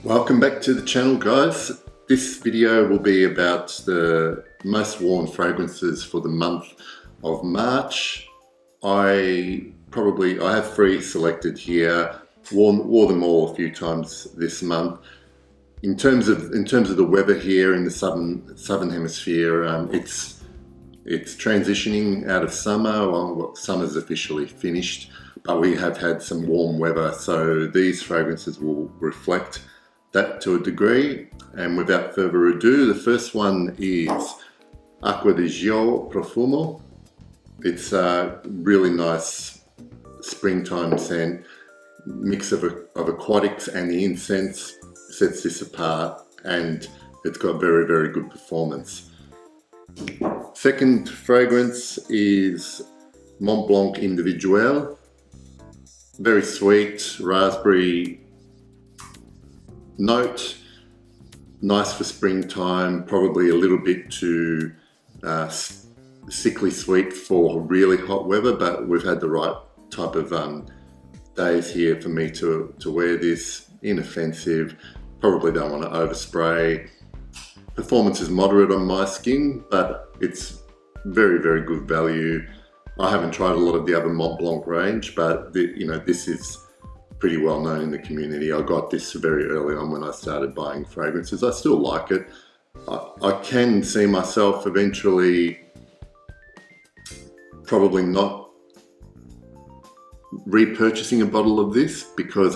Welcome back to the channel, guys. This video will be about the most worn fragrances for the month of March. I have 3 selected here. Wore them all a few times this month. In terms of the weather here in the southern hemisphere, it's transitioning out of summer. Well, summer's officially finished, but we have had some warm weather, so these fragrances will reflect that to a degree. And without further ado, the first one is Acqua di Gio Profumo. It's a really nice springtime scent, mix of aquatics, and the incense sets this apart, and it's got very, very good performance. Second fragrance is Mont Blanc Individuel. Very sweet, raspberry note, nice for springtime, probably a little bit too sickly sweet for really hot weather, but we've had the right type of days here for me to wear this. Inoffensive, probably don't want to overspray. Performance is moderate on my skin, but it's very, very good value. I haven't tried a lot of the other Mont Blanc range, but this is pretty well known in the community. I got this very early on when I started buying fragrances. I still like it. I can see myself eventually probably not repurchasing a bottle of this, because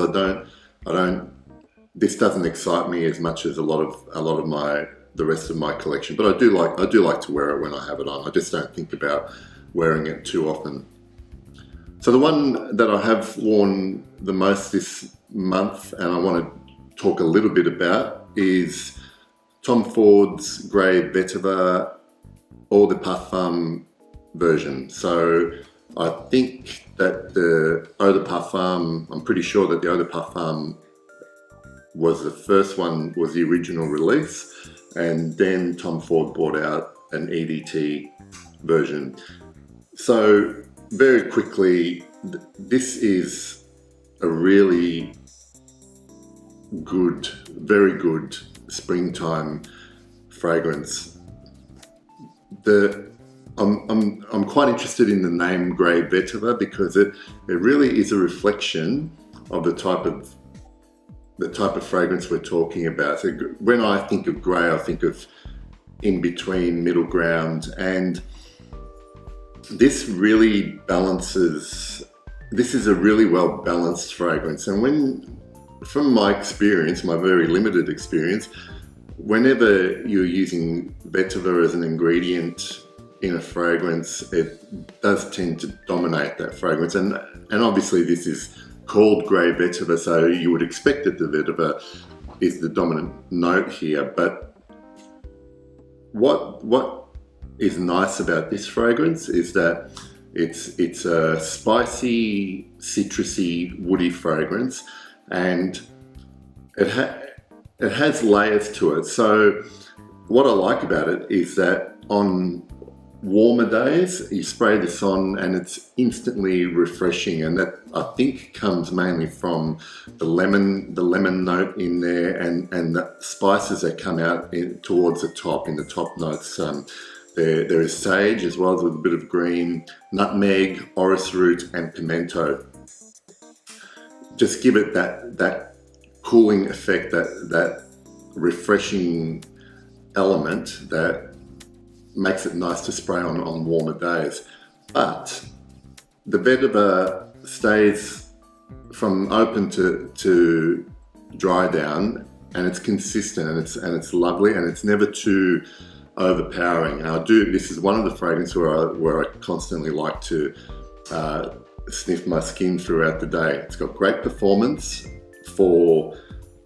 this doesn't excite me as much as a lot of the rest of my collection. But I do like to wear it when I have it on. I just don't think about wearing it too often. So the one that I have worn the most this month, and I want to talk a little bit about, is Tom Ford's Grey Vetiver Eau de Parfum version. So I think that the Eau de Parfum, I'm pretty sure that the Eau de Parfum was the first one, was the original release, and then Tom Ford brought out an EDT version. So very quickly, this is a really good, very good springtime fragrance. I'm quite interested in the name Grey Vetiver, because it really is a reflection of the type of fragrance we're talking about. So when I think of grey, I think of in between, middle ground, and this really balances. This is a really well balanced fragrance, and from my experience, my very limited experience, whenever you're using vetiver as an ingredient in a fragrance, it does tend to dominate that fragrance, and obviously this is called Grey Vetiver, so you would expect that the vetiver is the dominant note here. But what is nice about this fragrance is that it's a spicy, citrusy, woody fragrance, and it has layers to it. So what I like about it is that on warmer days, you spray this on and it's instantly refreshing, and that I think comes mainly from the lemon note in there, and the spices that come out towards the top, in the top notes. There is sage, as well as with a bit of green, nutmeg, orris root, and pimento. Just give it that cooling effect, that refreshing element that makes it nice to spray on warmer days. But the vetiver stays from open to dry down, and it's consistent, and it's lovely, and it's never too overpowering. And this is one of the fragrances where I constantly like to sniff my skin throughout the day. It's got great performance for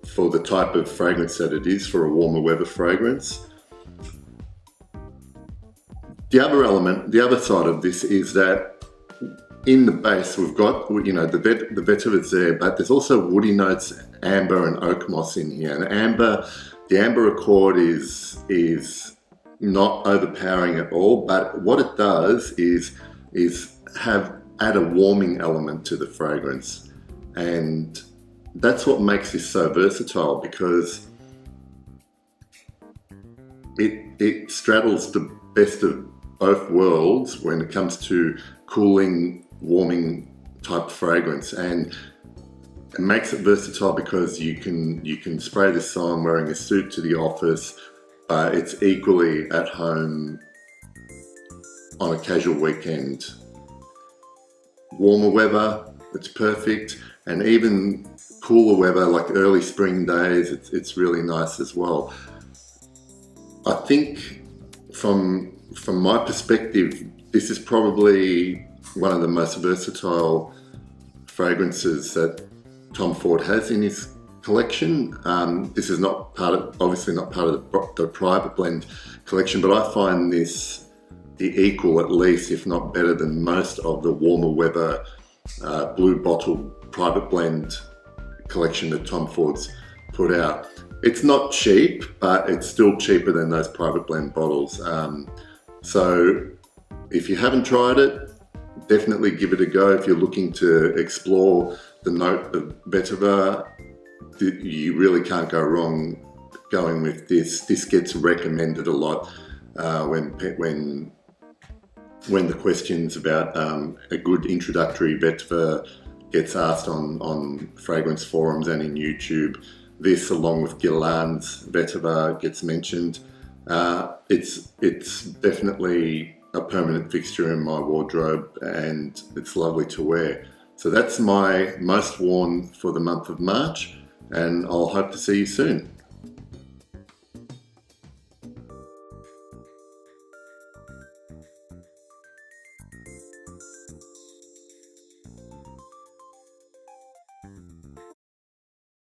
the type of fragrance that it is, for a warmer weather fragrance. The other side of this is that in the base we've got, the vetiver's there, but there's also woody notes, amber and oak moss in here. And the amber accord is not overpowering at all, but what it does is add a warming element to the fragrance, and that's what makes this so versatile, because it straddles the best of both worlds when it comes to cooling, warming type fragrance, and it makes it versatile because you can spray this on wearing a suit to the office, but it's equally at home on a casual weekend. Warmer weather, it's perfect, and even cooler weather like early spring days, it's really nice as well. I think from my perspective, this is probably one of the most versatile fragrances that Tom Ford has in his collection. This is obviously not part of the private blend collection, but I find this the equal, at least, if not better than most of the warmer weather blue bottle private blend collection that Tom Ford's put out. It's not cheap, but it's still cheaper than those private blend bottles. So if you haven't tried it, definitely give it a go. If you're looking to explore the note of vetiver, you really can't go wrong going with this. This gets recommended a lot when the questions about a good introductory vetiver gets asked on fragrance forums and in YouTube. This, along with Guerlain's vetiver, gets mentioned. It's definitely a permanent fixture in my wardrobe, and it's lovely to wear. So that's my most worn for the month of March, and I'll hope to see you soon.